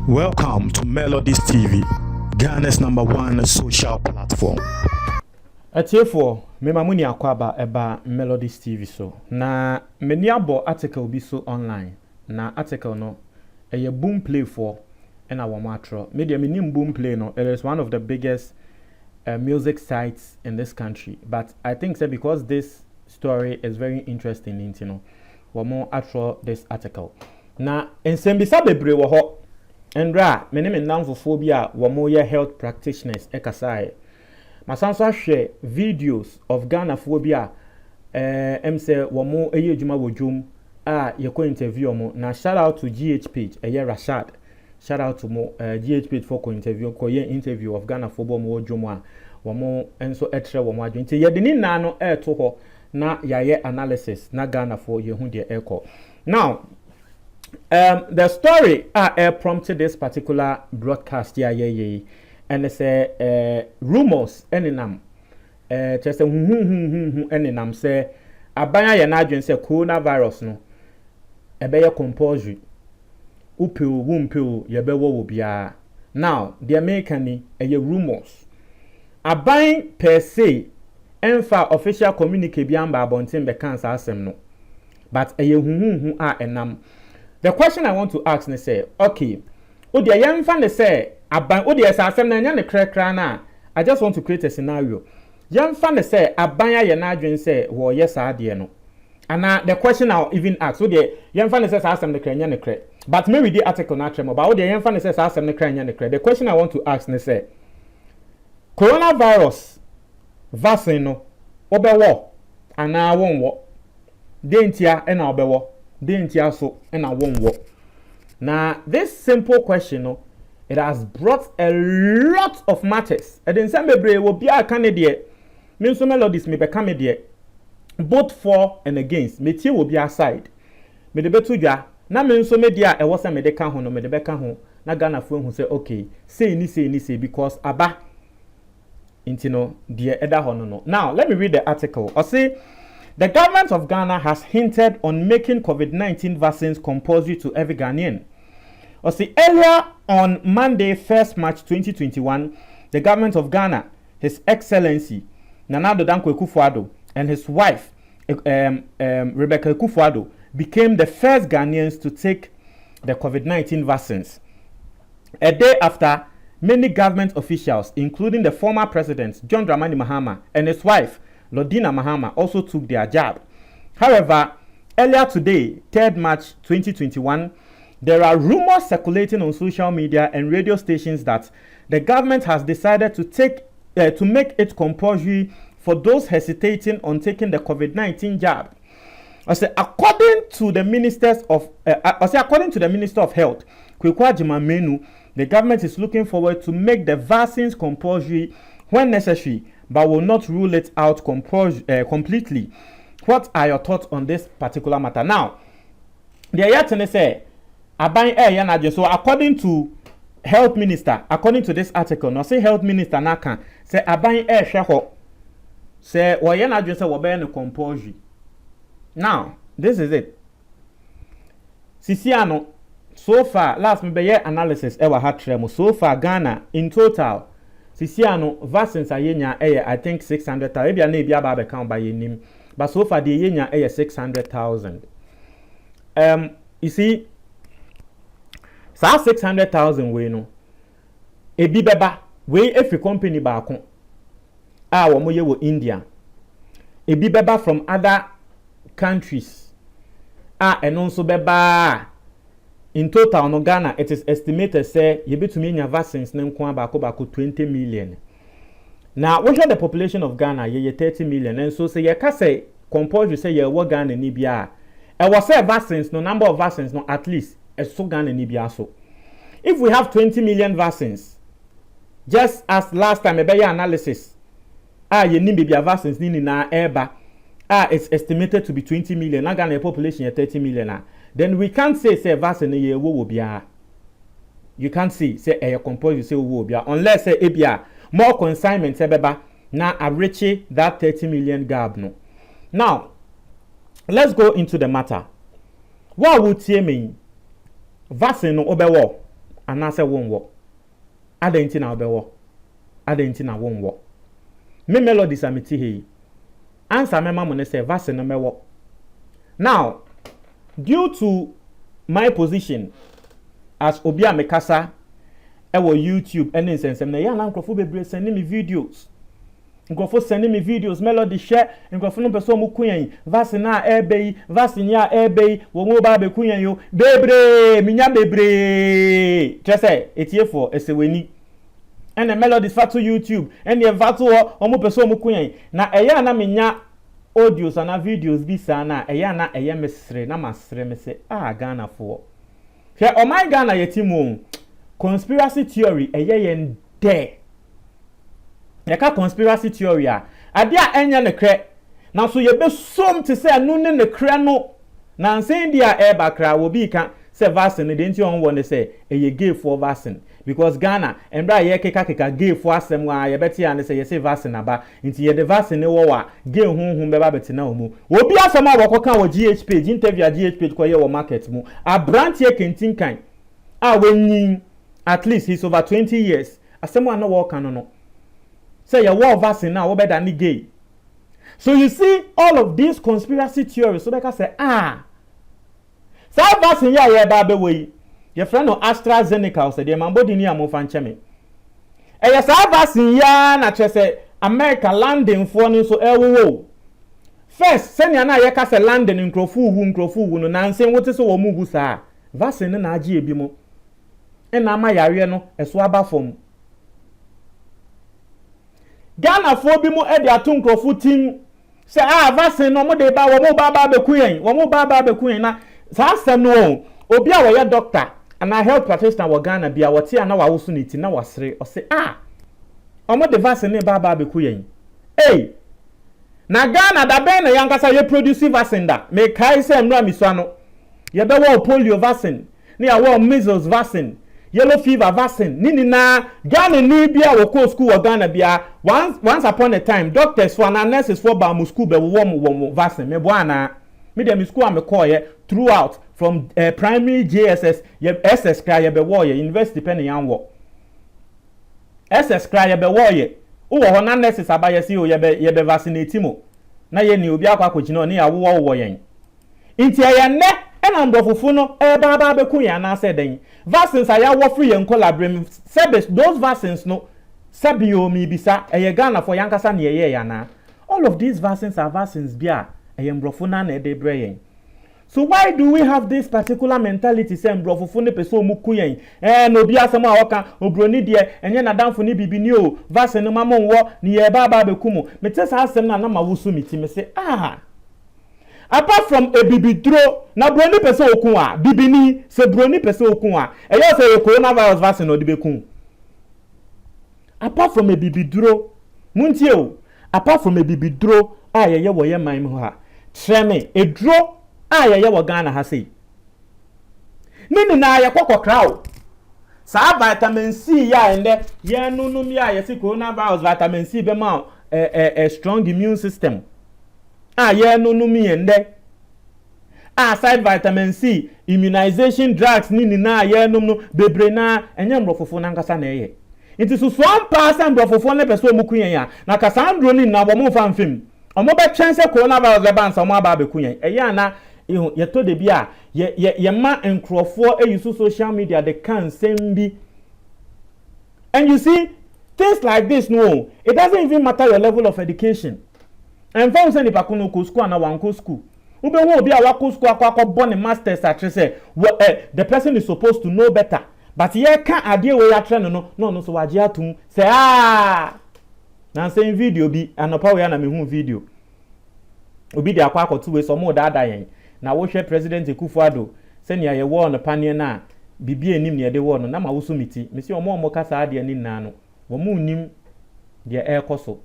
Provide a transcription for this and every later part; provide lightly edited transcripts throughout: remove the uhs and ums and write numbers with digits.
Welcome to Melodies TV, Ghana's #1 social platform. Atiefo, me mamuni akwaba eba Melodies TV so. Na meni abo article bi so online. Na article no eye boom play for ena wo matro. Media menim boom play no. It is one of the biggest music sites in this country. But I think that because this story is very interesting, you know, wo mo atro this article. Na ensembisa bebre wo ho. Endra, mene namfofo bi a wo mo ye health practitioners ekasae. Masanso share videos of Ghana fo bi a say wo mo eye adwuma wodwom a ye ko interview mo. Na shout out to GH page Rashad. Shout out to mo GH page for ko interview of Ghana fo bo mo wodwom a wo mo enso etre wo mo adwon. Nti ye de ni na no to ho na yaye analysis na Ghana fo ye hu de ekọ. Now the story prompted this particular broadcast and it's rumors eninam just eninam say abanya ye na adwen say coronavirus no ebeye compulsory upil wumpil ye bewo wo bia. Now the American eye rumors aban per se enfa official communique bi amba abonten be kan sa asem no, but eye enam. The question I want to ask is say, okay, odi yemfa ne say aban odi asasem na nya ne krakra na. I just want to create a scenario. Yemfa ne say aban ya na adwen say wo yes ade no. And the question I'll even ask, odi yemfa ne say asasem ne kra nya ne kra. But maybe the article na tremo, but odi yemfa ne say asasem ne kra nya ne kra. The question I want to ask ne say coronavirus vaccine no obewo ana wonwo. Dentia e na obewo. Dentia so and a won't work. Now, this simple question, no, it has brought a lot of matters. And then some people will be a candidate. Means some melodies may become a both for and against. Metie will be aside. Me the betu ja. Na means so media a was a medical home, me the becca home. Na Ghana phone who say, okay, say because aba intino dear Eda Honono. Now, let me read the article. I say, the government of Ghana has hinted on making COVID-19 vaccines compulsory to every Ghanaian. Earlier on Monday, 1st March 2021, the government of Ghana, His Excellency Nana Addo Dankwa Akufo-Addo, and his wife Rebecca Akufo-Addo became the first Ghanaians to take the COVID-19 vaccines. A day after, many government officials, including the former president John Dramani Mahama and his wife Lordina Mahama, also took their jab. However, earlier today, 3rd March 2021, there are rumors circulating on social media and radio stations that the government has decided to make it compulsory for those hesitating on taking the COVID-19 jab. According to the Minister of Health, Kweku Agyeman-Manu, the government is looking forward to make the vaccines compulsory when necessary, but will not rule it out completely. What are your thoughts on this particular matter? Now, the Ayatene say, so according to Health Minister, according to this article, now say Health Minister Naka, say Aban Sheho, say Wayana just say Waben compulsory. Now, this is it. Sisiano, so far, last me analysis ever had tremo. So far, Ghana in total. Sisiano vaccines ayenya I think 600,000. Maybe na bia ba be count by nim. But so far the yenya 600,000. You see, sa 600,000 we no. Ebi beba we every company ba kon. Wo mo ye wo India. Ebi beba from other countries. Eno nso beba. In total, no Ghana, it is estimated say you be to me vaccines nko abako 20 million. Now, what is the population of Ghana? Ye 30 million, and so say you can say compulsory say you work Ghana ni bia. I was say vaccines, no number of vaccines, no at least so Ghana ni bia so. If we have 20 million vaccines, just as last time a analysis, ye ni bia vaccines ni na eba. It's estimated to be 20 million. Now Ghana population 30 million. Then we can't say vaccine ye wo bia. You can't say a compulsory say wo bia unless say ebia more consignment beba na average that 30 million gap no. Now let's go into the matter. wa wo tie me vaccine no obewo anase wonwo adenti na obewo adenti na wonwo me melody samiti he answer me mama ne say vaccine no mewo. Now due to my position as obi amekasa ewo YouTube and insensem na ya na nkrofo bebre send me videos nkrofo send me videos melody share nkrofo no person mu kunyan vaccine na ebe vaccine ya ebe wo mu ba be kunyan yo bebre minya bebre trese etiefo eseweni and melody fatu YouTube and the fatu o mu person mu kunyan na eya na minya audios and videos bi sana eya na eya mesre na masre me se Ghana fo hwe o my Ghana yetimu conspiracy theory yen de yaka conspiracy theory ade a enya ne kre na so ye be som te say anu ne kre no na nsen dia e bakra wo bi ka say vaccine de nti on won say eye gay for vaccine because Ghana embra ye keka gay for asem wa ye beti an say ye say vaccine aba nti ye de vaccine wo wa gay hunhun be ba beti na omu obi asem a wo kan wo GH page interview GH page ko ye wo market mu a brand ye kentinkan a wenyin at least he's over 20 years asem wa no wo kan no say ye wo vaccine na wo be da ni gay. So you see all of these conspiracy theories so beka say say vaccine ya ye ba be we your friend no AstraZeneca say the mambodi ni amofa ncheme ya say vaccine ya na che say America landing for no so ewo first senior na ye ka say landing nkrofu wu no na nsen wote so wo mu gu saa vaccine na agi ebi mo na ama yare no eso aba fom Ghana fo bi mu e de ato nkrofu tim say vaccine no mo de ba wo mo ba be kuyen na saa sem no obi a wo ye doctor and a health practitioner wo Ghana bia wo te na wa wo so ni ti na wasre o say omo de vaccine ba be kuyen na Ghana da ben na yankasa ye produce vaccine da me kai say mra mi so ano ye be wo polio vaccine ni ya wo measles vaccine yellow fever vaccine nini na Ghana ni bia wo ko school wo Ghana bia once upon a time doctors for and nurses for ba mu school be wo vaccine me bo ana me dem school am call ye throughout from primary JSS ye SS cry ye be wo ye university pen yan wo SS cry ye be wo ye wo ho na nurses abaye si o ye be vaccinate mo na ye ni obi akwa kwogina ni ya wo yen inti ye ne ena mbofufu no ba be ku ya na say den vaccines aya wo free yen collaborate service those vaccines no sabio mi bisa eye Ghana for yankasa na ye ya na all of these vaccines are vaccines bia eye mbofu na na de breyen. So why do we have this particular mentality say mbofufu ne peso mu ku yen no bia asem a woka obroni de enye na danfo ne bibini o vaccine ma monwo ni ye ba be ku mu metesa asem na ma wusu miti me say apart from a bibidro na broni pese okun a bibini se broni pese okun a eyo se coronavirus vaccine no de bekun apart from a bibidro muntie o apart from a bibidro ye wo ye man ho ha treme edro ye wo Ghana ha sei nini na ye kokokra o sa vitamin C ya ende ye nunum ya ye se coronavirus vitamin C be ma a strong immune system ye no mi ende side vitamin C immunization drugs nini na ye no bebre na enye mbrofofo na nkasa na eye nti so 1% mbrofofo na pese omukunyen ya na kasandro ni na bo mo fa mfim omo be chense coronavirus le ban so mo aba be kunyen eye na ye to de bia ye ma enkrofo eyusu social media de kan sembi. And you see things like this, no, it doesn't even matter your level of education. And for say nipa kono ko school na wan ko school ube wo obi a wa ko school akwa born masters atre say the person is supposed to know better but ye ka ade we ya tre no so waje atum say na say video bi anopa we na me hu video obi de akwa to we so mo da yen na wo hwe president Akufo-Addo say ne ye wo no panel na bibie nim ne de wo no na ma wo so miti me say omo kasa ade ani na no wo mu nim de ekoso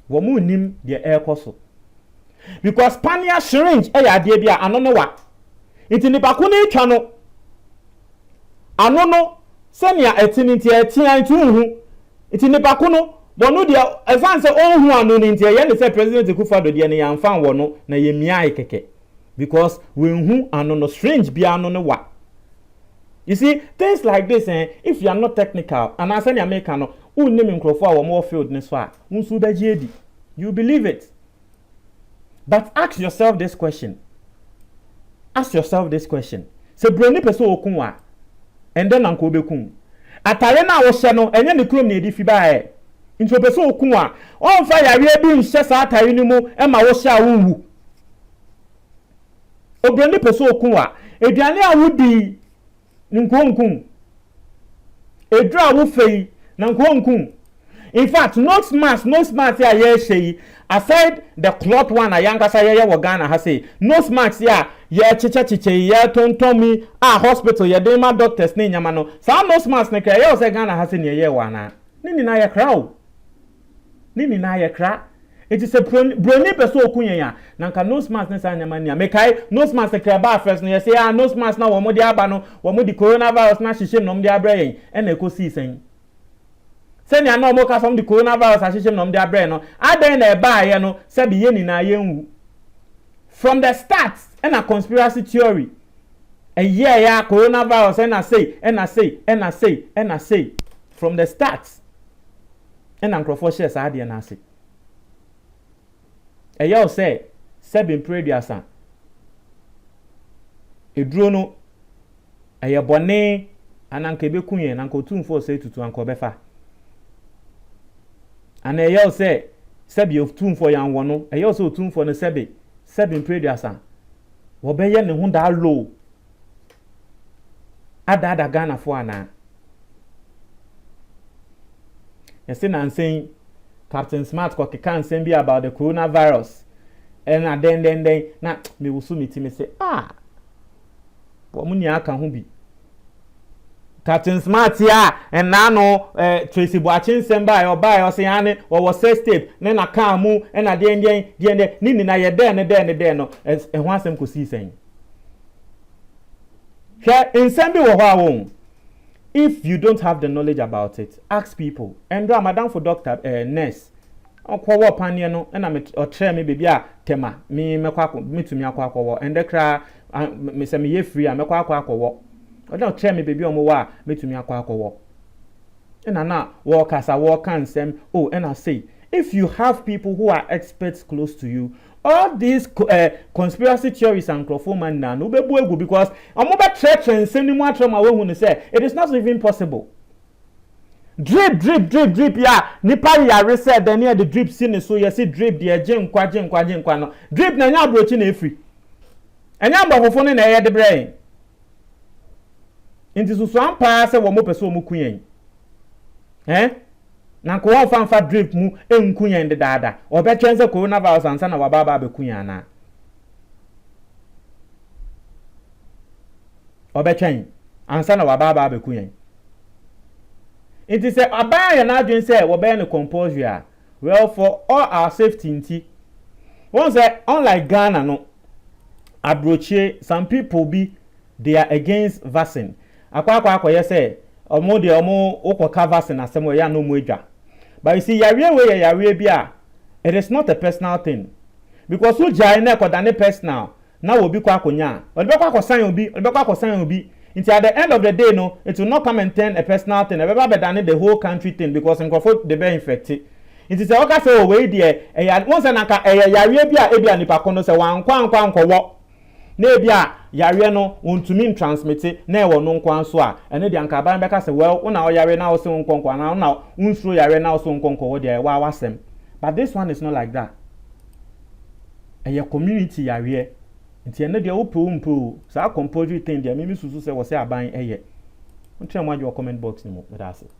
womu nim de ekoso because pania syringe ya ade bia anono wa iti nipa ko ni twa no anono senia etini nti etian tuhu iti nipa ko no bonu de esanse onhu anono nti ye ne se president Akufo-Addo de ne yamfa wo no na ye mia ikeke because when who and no strange be no wa. You see, things like this, if you are not technical, and as any American, who name in Crawford or more field this far, you believe it. But ask yourself this question. Ask yourself this question. Say, Brony Peso Okunwa, and then Uncle Bekun. Atarena was Shano, and then the crew need if you buy. Into Peso Okunwa, on fire, we are being shut out, and my washa woo. O Brony Peso Okunwa, a Diana would be. Nkunkum edra wo fei na nkunkum. In fact, no smart here say aside the cloth one ayanga say ye wo Ghana ha say no smart here ye chiche ye tontomi hospital ye dey ma doctors ne nyama no sa no smart ne kra ye say Ghana ha say ne ye wa na ni na ye kra o ni na ye kra. It is a brony person okunya na nka no smart ne sa nyama ni amekai no smart se kra ba first no ye say no smart na wo mo di aba no wo mo di coronavirus na hihye nom di abra yen e na ekosi sen se ni ana mo ka som di coronavirus hihye nom di abra no adan na e ba ye no se bi ye ni na ye nwu from the start and a conspiracy theory ya coronavirus and I say from the start and Crawford shares ade na say eya o say seven prediasa eduro no eya bone ananka bekunye nanka otumfo say tutu anka obefa ana eya o say sebi otumfo yan wono eya o say otumfo no seven prediasa wo beye ne hu da low ada Ghana fo ana yesi na saying Captain Smart ko can send be about the coronavirus and then na me wusu meti me say wo muni aka ho bi Captain Smart ya and na no Tracy Boachin semba e oba e say ane wo sex tape na na ka mu and den ni na ye den no e ho asem ko si sen hwe insembi wo ho awon. If you don't have the knowledge about it, ask people. And Madam for doctor nurse. Okwo panye no na me otre me bebia tema me mekwa me tumi akwa and the kra me se me ye free a mekwa akwa oda otre me bebia omo wa me tumi akwa na wo kasa wo kan sem and I say if you have people who are experts close to you, all these conspiracy theories and Crawford na no be buegu because omo be threat and send mu atrama we hu say it is not even possible. Drip ya nipa yare said then near the drip scene so you see drip the agent no drip na nya brochi na efri enya mbofofo ne na ye de brain inti so ampa se wo mo pese mo kunyen na ko won fanfa drip mu enkunyen de dada obetwense coronavirus ansa na wababa be kunyan na obetwen ansa na wababa be kunyen. It is a abaya na adwin say we be no compulsory well for all our safety nti once unlike Ghana no abrochie some people be they are against vaccine akwa ye say omo de omo okoka vaccine asem we ya no mo adwa but you see yare bia it is not a personal thing because who jai na kodane personal na obi kwa akonya obi kwa akosan obi. Until at the end of the day, no, it will not come and turn a personal thing. Never be done the whole country thing because in Crawford they be infected. It is a okay say way there. Once an anka yare bia ebia nipa kono say wan kwa wo. Na ebia yare no untumi transmit na e wo no nkwan so a ene de anka ban beka say well una o yare na o se nkonkwa na una unsuro yare na o so nkonkwa wo there wa wasem. But this one is not like that. A community yare nti ene de opo sa compulsory thing de me susu se wo se aban eye ntre mo adwo comment box ni mo that's it.